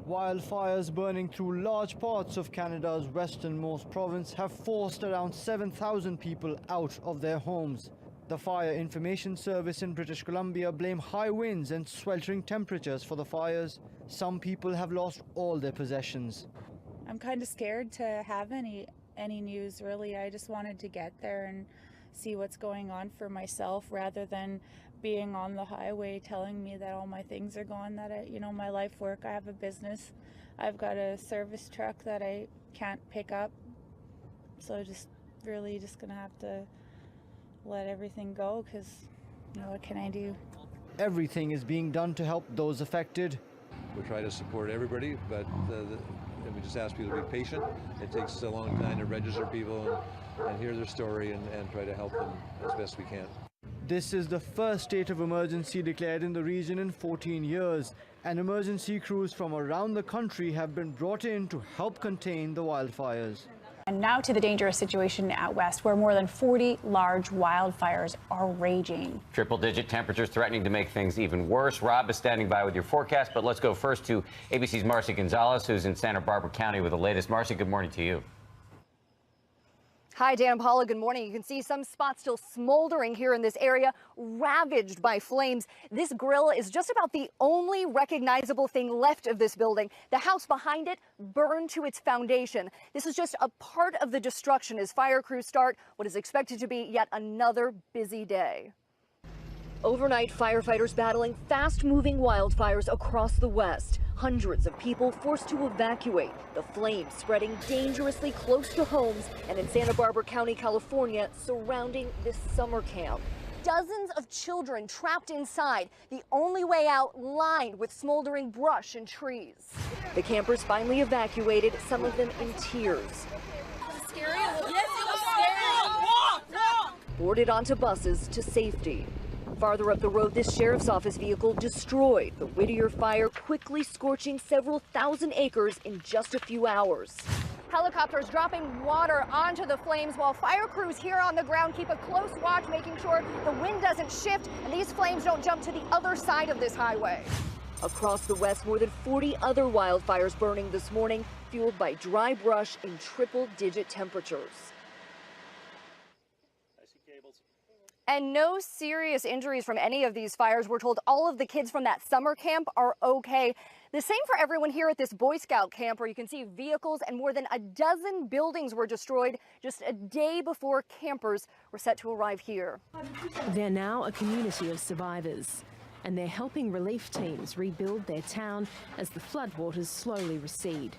Wildfires burning through large parts of Canada's westernmost province have forced around 7,000 people out of their homes. The Fire Information Service in British Columbia blame high winds and sweltering temperatures for the fires. Some people have lost all their possessions. I'm kind of scared to have any news, really. I just wanted to get there and see what's going on for myself rather than being on the highway telling me that all my things are gone, that my life work. I have a business. I've got a service truck that I can't pick up. So just gonna have to let everything go because what can I do? Everything is being done to help those affected. We try to support everybody, but and we just ask people to be patient. It takes a long time to register people and hear their story and try to help them as best we can. This is the first state of emergency declared in the region in 14 years, and emergency crews from around the country have been brought in to help contain the wildfires. And now to the dangerous situation out west, where more than 40 large wildfires are raging. Triple-digit temperatures threatening to make things even worse. Rob is standing by with your forecast, but let's go first to ABC's Marcy Gonzalez, who's in Santa Barbara County with the latest. Marcy, good morning to you. Hi, Dan and Paula. Good morning. You can see some spots still smoldering here in this area, ravaged by flames. This grill is just about the only recognizable thing left of this building. The house behind it burned to its foundation. This is just a part of the destruction as fire crews start what is expected to be yet another busy day. Overnight, firefighters battling fast-moving wildfires across the West. Hundreds of people forced to evacuate, the flames spreading dangerously close to homes and in Santa Barbara County, California, surrounding this summer camp. Dozens of children trapped inside, the only way out lined with smoldering brush and trees. The campers finally evacuated, some of them in tears. Scary? Yes, it was scary. Boarded onto buses to safety. Farther up the road, this sheriff's office vehicle destroyed. The Whittier fire quickly scorching several thousand acres in just a few hours. Helicopters dropping water onto the flames while fire crews here on the ground keep a close watch, making sure the wind doesn't shift and these flames don't jump to the other side of this highway. Across the West, more than 40 other wildfires burning this morning, fueled by dry brush in triple-digit temperatures. And no serious injuries from any of these fires. We're told all of the kids from that summer camp are okay. The same for everyone here at this Boy Scout camp, where you can see vehicles and more than a dozen buildings were destroyed just a day before campers were set to arrive here. They're now a community of survivors, and they're helping relief teams rebuild their town as the floodwaters slowly recede.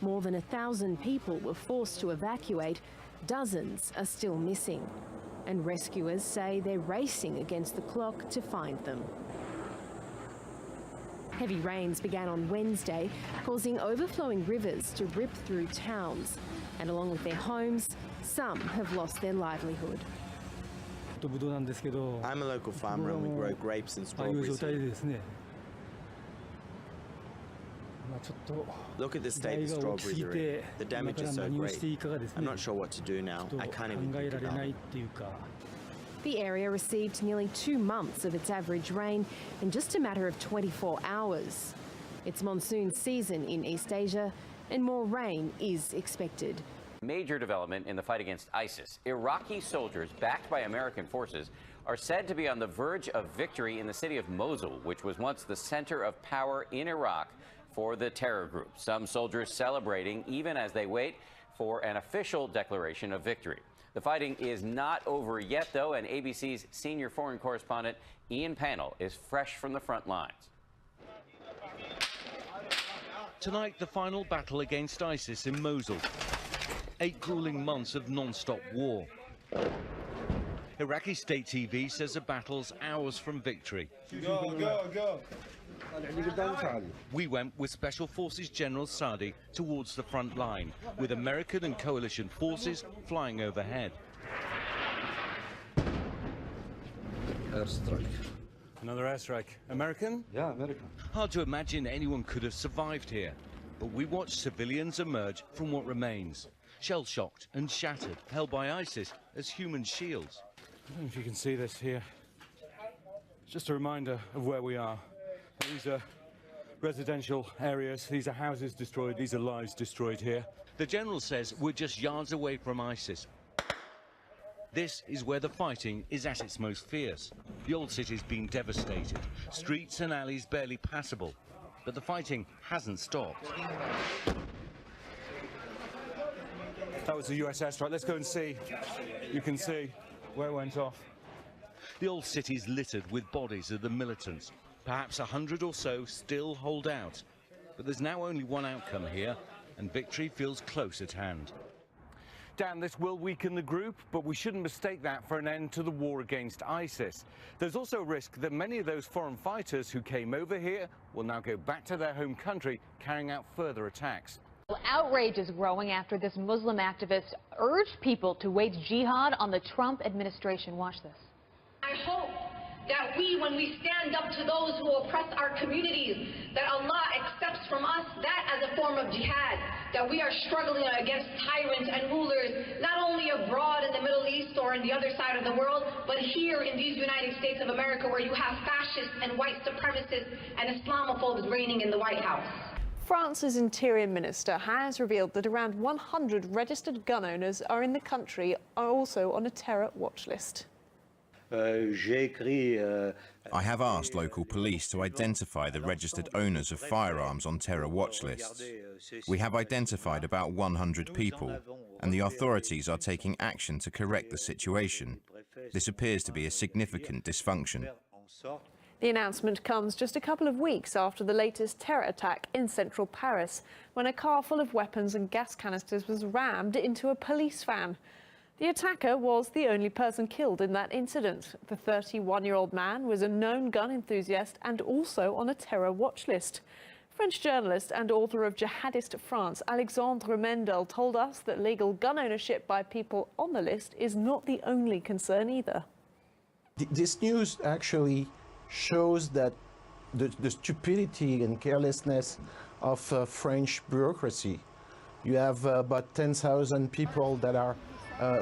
More than 1,000 people were forced to evacuate. Dozens are still missing. And rescuers say they're racing against the clock to find them. Heavy rains began on Wednesday, causing overflowing rivers to rip through towns. And along with their homes, some have lost their livelihood. I'm a local farmer and we grow grapes and strawberries here. Look at the state the strawberries are in. The damage is so great. I'm not sure what to do now. I can't even think about it. The area received nearly 2 months of its average rain in just a matter of 24 hours. It's monsoon season in East Asia and more rain is expected. Major development in the fight against ISIS. Iraqi soldiers backed by American forces are said to be on the verge of victory in the city of Mosul, which was once the center of power in Iraq for the terror group. Some soldiers celebrating even as they wait for an official declaration of victory. The fighting is not over yet, though, and ABC's senior foreign correspondent Ian Pannell is fresh from the front lines. Tonight, the final battle against ISIS in Mosul. 8 grueling months of non-stop war. Iraqi state TV says the battle's hours from victory. Go. We went with Special Forces General Saadi towards the front line, with American and coalition forces flying overhead. Airstrike. Another airstrike. American? Yeah, American. Hard to imagine anyone could have survived here, but we watched civilians emerge from what remains, shell-shocked and shattered, held by ISIS as human shields. I don't know if you can see this here. It's just a reminder of where we are. These are residential areas. These are houses destroyed, these are lives destroyed here. The general says we're just yards away from ISIS. This is where the fighting is at its most fierce. The old city's been devastated, streets and alleys barely passable, but the fighting hasn't stopped. That was a US airstrike. Let's go and see. You can see where it went off. The old city's littered with bodies of the militants. Perhaps 100 or so still hold out. But there's now only one outcome here, and victory feels close at hand. Dan, this will weaken the group, but we shouldn't mistake that for an end to the war against ISIS. There's also a risk that many of those foreign fighters who came over here will now go back to their home country, carrying out further attacks. Outrage is growing after this Muslim activist urged people to wage jihad on the Trump administration. Watch this. I hope that when we stand up to those who oppress our communities, that Allah accepts from us that as a form of jihad, that we are struggling against tyrants and rulers, not only abroad in the Middle East or in the other side of the world, but here in these United States of America, where you have fascists and white supremacists and Islamophobes reigning in the White House. France's Interior Minister has revealed that around 100 registered gun owners are in the country, are also on a terror watch list. I have asked local police to identify the registered owners of firearms on terror watch lists. We have identified about 100 people, and the authorities are taking action to correct the situation. This appears to be a significant dysfunction. The announcement comes just a couple of weeks after the latest terror attack in central Paris, when a car full of weapons and gas canisters was rammed into a police van. The attacker was the only person killed in that incident. The 31-year-old man was a known gun enthusiast and also on a terror watch list. French journalist and author of Jihadist France, Alexandre Mendel, told us that legal gun ownership by people on the list is not the only concern either. This news actually shows that the stupidity and carelessness of French bureaucracy. You have about 10,000 people that are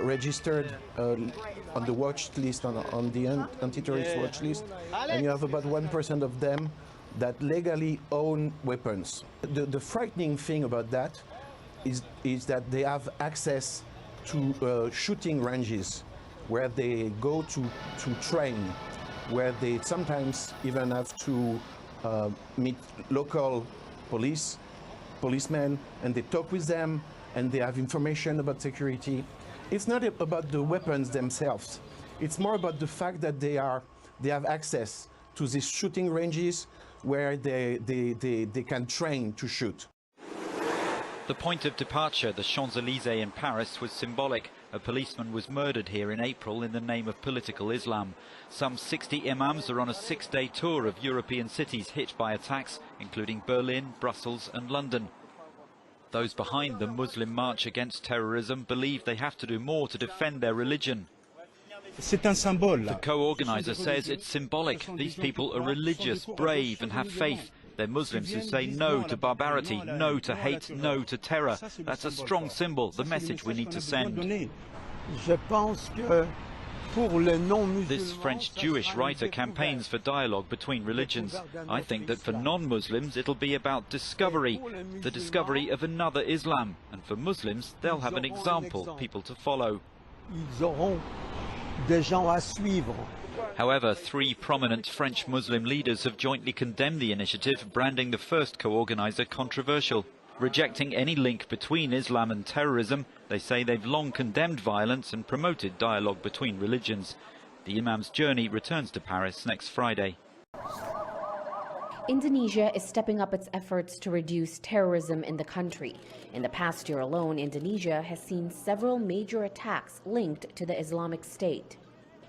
registered on the watch list, on the anti-terrorist watch list, and you have about 1% of them that legally own weapons. The frightening thing about that is that they have access to shooting ranges where they go to train, where they sometimes even have to meet local policemen, and they talk with them, and they have information about security. It's not about the weapons themselves. It's more about the fact that they have access to these shooting ranges where they can train to shoot. The point of departure, the Champs-Élysées in Paris, was symbolic. A policeman was murdered here in April in the name of political Islam. Some 60 imams are on a 6-day tour of European cities hit by attacks, including Berlin, Brussels and London. Those behind the Muslim March Against Terrorism believe they have to do more to defend their religion. The co-organizer says it's symbolic. These people are religious, brave and have faith. They're Muslims who say no to barbarity, no to hate, no to terror. That's a strong symbol, the message we need to send. This French Jewish writer campaigns for dialogue between religions. I think that for non-Muslims it'll be about discovery, the discovery of another Islam. And for Muslims, they'll have an example, people to follow. However, 3 prominent French Muslim leaders have jointly condemned the initiative, branding the first co-organizer controversial. Rejecting any link between Islam and terrorism, they say they've long condemned violence and promoted dialogue between religions. The Imam's journey returns to Paris next Friday. Indonesia is stepping up its efforts to reduce terrorism in the country. In the past year alone, Indonesia has seen several major attacks linked to the Islamic State.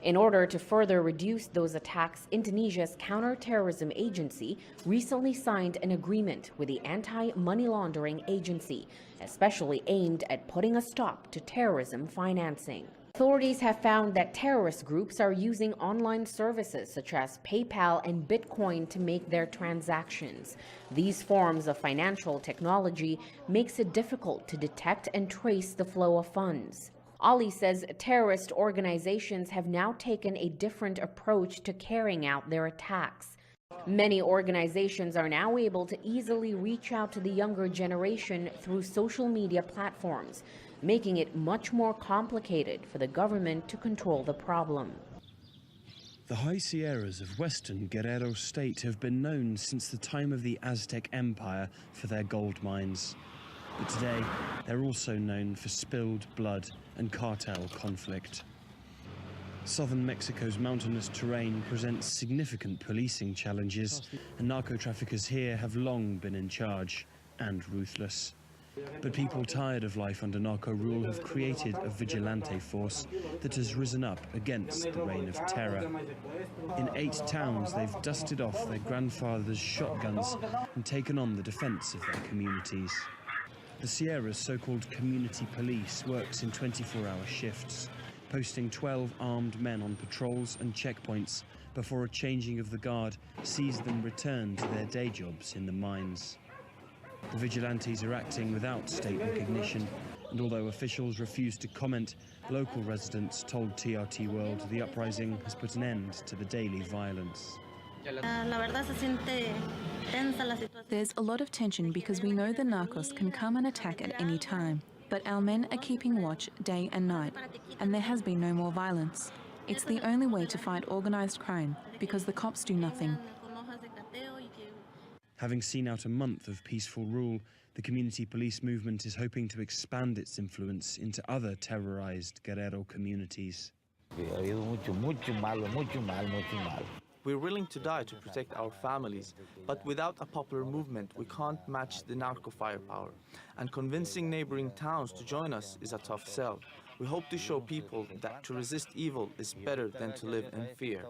In order to further reduce those attacks, Indonesia's counter-terrorism agency recently signed an agreement with the Anti-Money Laundering Agency, especially aimed at putting a stop to terrorism financing. Authorities have found that terrorist groups are using online services such as PayPal and Bitcoin to make their transactions. These forms of financial technology makes it difficult to detect and trace the flow of funds. Ali says terrorist organizations have now taken a different approach to carrying out their attacks. Many organizations are now able to easily reach out to the younger generation through social media platforms, making it much more complicated for the government to control the problem. The high Sierras of western Guerrero State have been known since the time of the Aztec Empire for their gold mines. But today, they're also known for spilled blood and cartel conflict. Southern Mexico's mountainous terrain presents significant policing challenges, and narco-traffickers here have long been in charge and ruthless. But people tired of life under narco rule have created a vigilante force that has risen up against the reign of terror. In 8 towns, they've dusted off their grandfathers' shotguns and taken on the defense of their communities. The Sierra's so-called community police works in 24-hour shifts, posting 12 armed men on patrols and checkpoints before a changing of the guard sees them return to their day jobs in the mines. The vigilantes are acting without state recognition, and although officials refuse to comment, local residents told TRT World the uprising has put an end to the daily violence. There's a lot of tension because we know the narcos can come and attack at any time. But our men are keeping watch day and night, and there has been no more violence. It's the only way to fight organized crime, because the cops do nothing. Having seen out a month of peaceful rule, the community police movement is hoping to expand its influence into other terrorized Guerrero communities. We're willing to die to protect our families, but without a popular movement, we can't match the narco firepower. And convincing neighboring towns to join us is a tough sell. We hope to show people that to resist evil is better than to live in fear.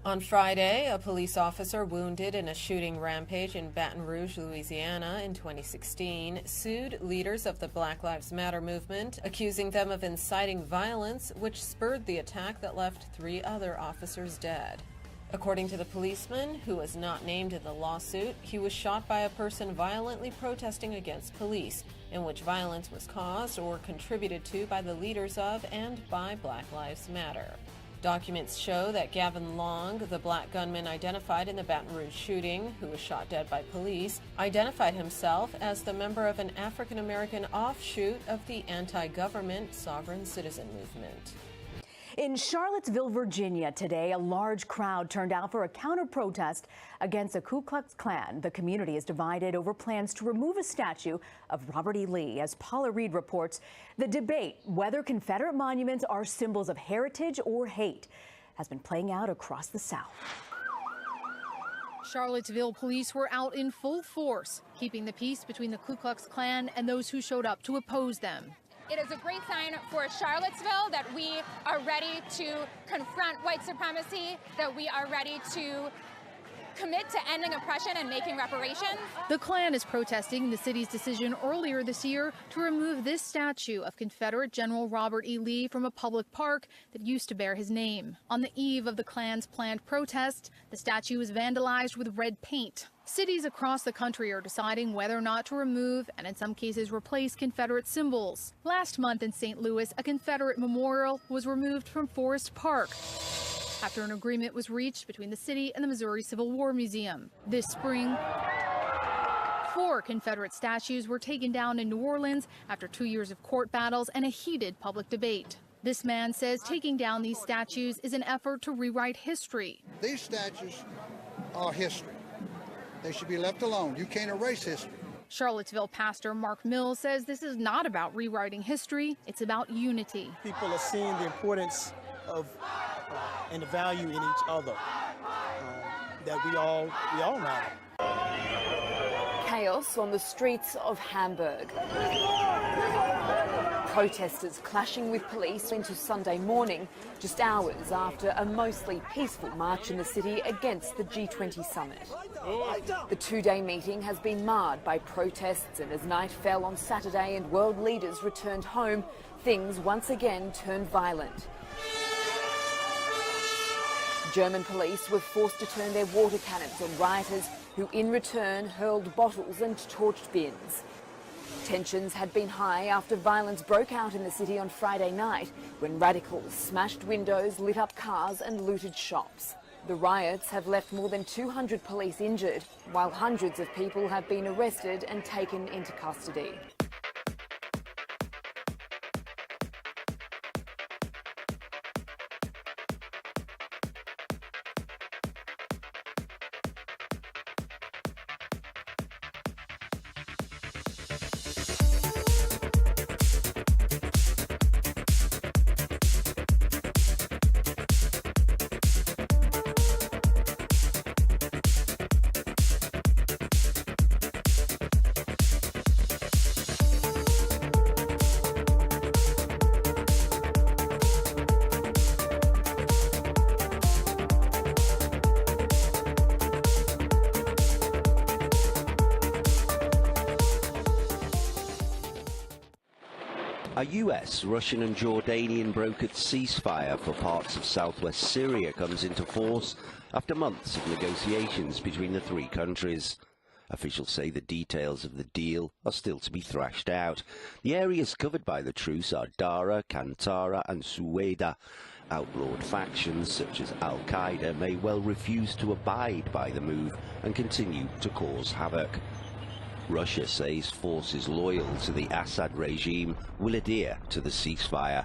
On Friday, a police officer wounded in a shooting rampage in Baton Rouge, Louisiana in 2016 sued leaders of the Black Lives Matter movement, accusing them of inciting violence, which spurred the attack that left 3 other officers dead. According to the policeman, who was not named in the lawsuit, he was shot by a person violently protesting against police, in which violence was caused or contributed to by the leaders of and by Black Lives Matter. Documents show that Gavin Long, the black gunman identified in the Baton Rouge shooting, who was shot dead by police, identified himself as the member of an African-American offshoot of the anti-government sovereign citizen movement. In Charlottesville, Virginia, today, a large crowd turned out for a counter-protest against the Ku Klux Klan. The community is divided over plans to remove a statue of Robert E. Lee. As Paula Reed reports, the debate whether Confederate monuments are symbols of heritage or hate has been playing out across the South. Charlottesville police were out in full force, keeping the peace between the Ku Klux Klan and those who showed up to oppose them. It is a great sign for Charlottesville that we are ready to confront white supremacy, that we are ready to commit to ending oppression and making reparations. The Klan is protesting the city's decision earlier this year to remove this statue of Confederate General Robert E. Lee from a public park that used to bear his name. On the eve of the Klan's planned protest, the statue was vandalized with red paint. Cities across the country are deciding whether or not to remove and in some cases replace Confederate symbols. Last month in St. Louis, a Confederate memorial was removed from Forest Park after an agreement was reached between the city and the Missouri Civil War Museum. This spring, 4 Confederate statues were taken down in New Orleans after 2 years of court battles and a heated public debate. This man says taking down these statues is an effort to rewrite history. These statues are history. They should be left alone. You can't erase history. Charlottesville pastor Mark Mills says this is not about rewriting history, it's about unity. People are seeing the importance of and the value in each other, that we all matter. Chaos on the streets of Hamburg. Protesters clashing with police into Sunday morning, just hours after a mostly peaceful march in the city against the G20 summit. The 2-day meeting has been marred by protests, and as night fell on Saturday and world leaders returned home, things once again turned violent. German police were forced to turn their water cannons on rioters who in return hurled bottles and torched bins. Tensions had been high after violence broke out in the city on Friday night when radicals smashed windows, lit up cars and looted shops. The riots have left more than 200 police injured, while hundreds of people have been arrested and taken into custody. A US, Russian and Jordanian brokered ceasefire for parts of southwest Syria comes into force after months of negotiations between the three countries. Officials say the details of the deal are still to be thrashed out. The areas covered by the truce are Dara, Kantara and Suweda. Outlawed factions such as Al-Qaeda may well refuse to abide by the move and continue to cause havoc. Russia says forces loyal to the Assad regime will adhere to the ceasefire.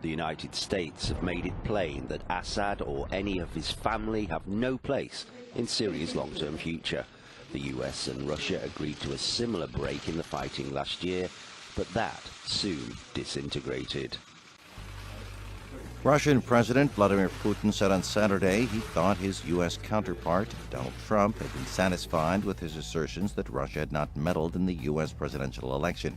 The United States have made it plain that Assad or any of his family have no place in Syria's long-term future. The US and Russia agreed to a similar break in the fighting last year, but that soon disintegrated. Russian President Vladimir Putin said on Saturday he thought his U.S. counterpart, Donald Trump, had been satisfied with his assertions that Russia had not meddled in the U.S. presidential election.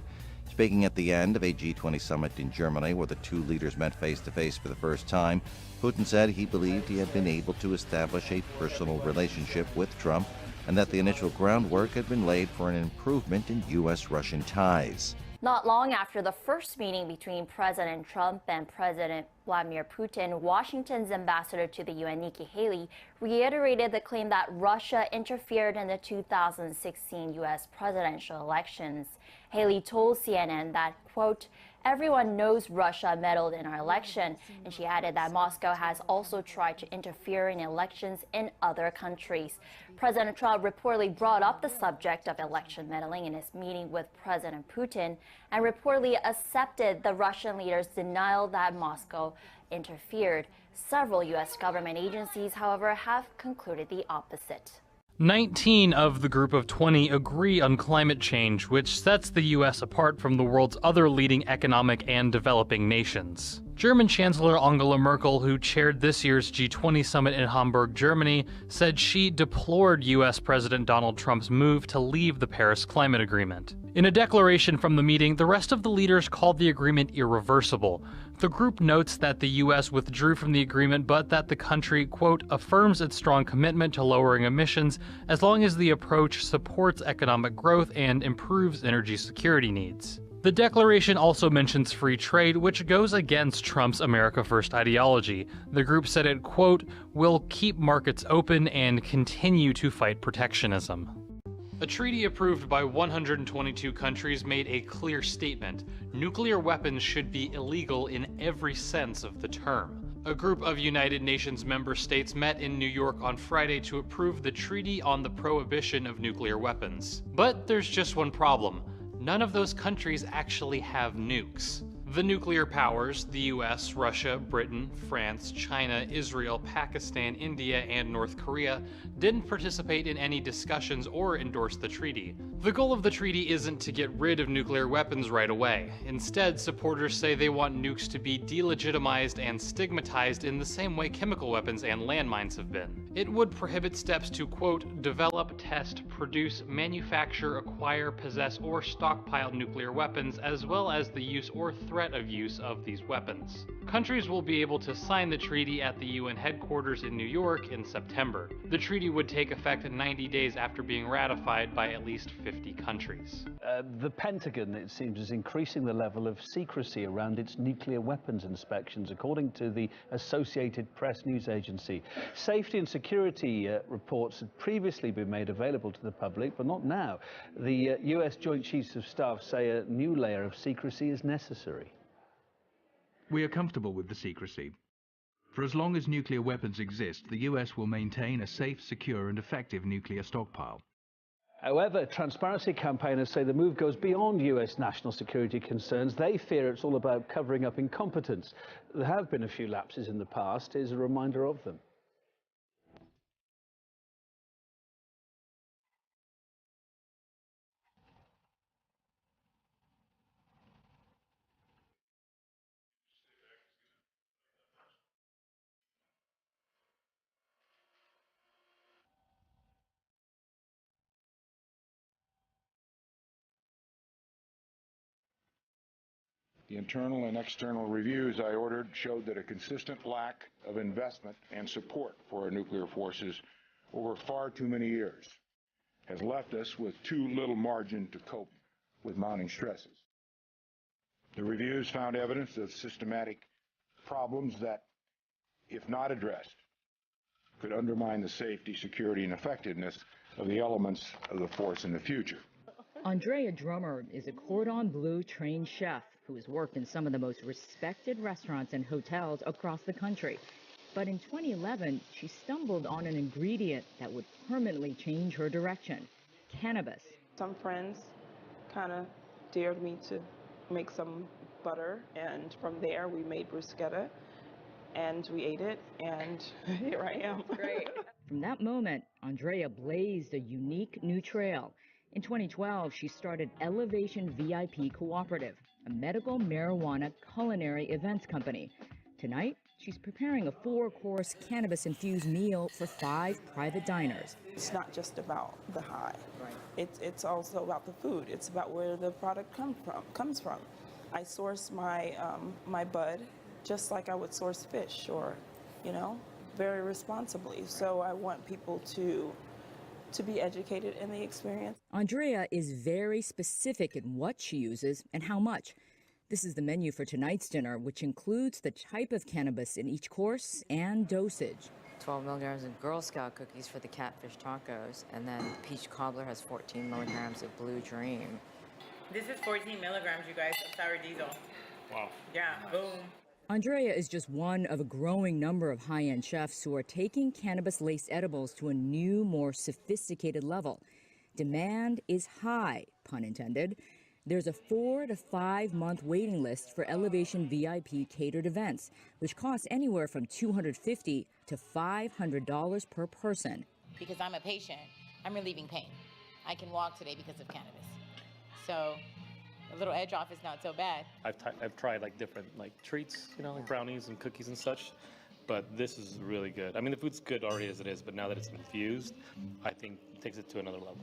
Speaking at the end of a G20 summit in Germany where the two leaders met face-to-face for the first time, Putin said he believed he had been able to establish a personal relationship with Trump and that the initial groundwork had been laid for an improvement in U.S.-Russian ties. Not long after the first meeting between President Trump and President Vladimir Putin, Washington's ambassador to the UN, Nikki Haley, reiterated the claim that Russia interfered in the 2016 U.S. presidential elections. Haley told CNN that, quote, "Everyone knows Russia meddled in our election," and she added that Moscow has also tried to interfere in elections in other countries. President Trump reportedly brought up the subject of election meddling in his meeting with President Putin and reportedly accepted the Russian leader's denial that Moscow interfered. Several U.S. government agencies, however, have concluded the opposite. 19 of the group of 20 agree on climate change, which sets the U.S. apart from the world's other leading economic and developing nations. German Chancellor Angela Merkel, who chaired this year's G20 summit in Hamburg, Germany, said she deplored U.S. President Donald Trump's move to leave the Paris Climate Agreement. In a declaration from the meeting, the rest of the leaders called the agreement irreversible. The group notes that the U.S. withdrew from the agreement, but that the country, quote, affirms its strong commitment to lowering emissions as long as the approach supports economic growth and improves energy security needs. The declaration also mentions free trade, which goes against Trump's America First ideology. The group said it, quote, will keep markets open and continue to fight protectionism. A treaty approved by 122 countries made a clear statement: nuclear weapons should be illegal in every sense of the term. A group of United Nations member states met in New York on Friday to approve the Treaty on the Prohibition of Nuclear Weapons. But there's just one problem. None of those countries actually have nukes. The nuclear powers, the US, Russia, Britain, France, China, Israel, Pakistan, India, and North Korea, didn't participate in any discussions or endorse the treaty. The goal of the treaty isn't to get rid of nuclear weapons right away. Instead, supporters say they want nukes to be delegitimized and stigmatized in the same way chemical weapons and landmines have been. It would prohibit steps to, quote, develop, test, produce, manufacture, acquire, possess, or stockpile nuclear weapons, as well as the use or threat of use of these weapons. Countries will be able to sign the treaty at the UN headquarters in New York in September. The treaty would take effect 90 days after being ratified by at least 50 countries. The Pentagon, it seems, is increasing the level of secrecy around its nuclear weapons inspections, according to the Associated Press news agency. Safety and security reports had previously been made available to the public, but not now. The US Joint Chiefs of Staff say a new layer of secrecy is necessary. We are comfortable with the secrecy. For as long as nuclear weapons exist, the US will maintain a safe, secure and effective nuclear stockpile. However, transparency campaigners say the move goes beyond US national security concerns. They fear it's all about covering up incompetence. There have been a few lapses in the past. Here's a reminder of them. The internal and external reviews I ordered showed that a consistent lack of investment and support for our nuclear forces over far too many years has left us with too little margin to cope with mounting stresses. The reviews found evidence of systematic problems that, if not addressed, could undermine the safety, security, and effectiveness of the elements of the force in the future. Andrea Drummer is a cordon bleu trained chef who has worked in some of the most respected restaurants and hotels across the country. But in 2011, she stumbled on an ingredient that would permanently change her direction: cannabis. Some friends kind of dared me to make some butter, and from there we made bruschetta, and we ate it, and here I am. Great. From that moment, Andrea blazed a unique new trail. In 2012, she started Elevation VIP Cooperative, a medical marijuana culinary events company. Tonight, she's preparing a 4-course cannabis-infused meal for 5 private diners. It's not just about the high. Right. It's also about the food. It's about where the product comes from. I source my my bud just like I would source fish, or, very responsibly. So I want people to be educated in the experience. Andrea is very specific in what she uses and how much. This is the menu for tonight's dinner, which includes the type of cannabis in each course and dosage. 12 milligrams of Girl Scout cookies for the catfish tacos, and then the peach cobbler has 14 milligrams of Blue Dream. This is 14 milligrams, you guys, of sour diesel. Wow. Yeah, boom. Andrea is just one of a growing number of high-end chefs who are taking cannabis-laced edibles to a new, more sophisticated level. Demand is high, pun intended. There's a 4 to 5 month waiting list for Elevation VIP catered events, which cost anywhere from $250 to $500 per person. Because I'm a patient, I'm relieving pain. I can walk today because of cannabis. So a little edge off is not so bad. I've tried different treats, like brownies and cookies and such, but this is really good. I mean, the food's good already as it is, but now that it's infused, I think it takes it to another level.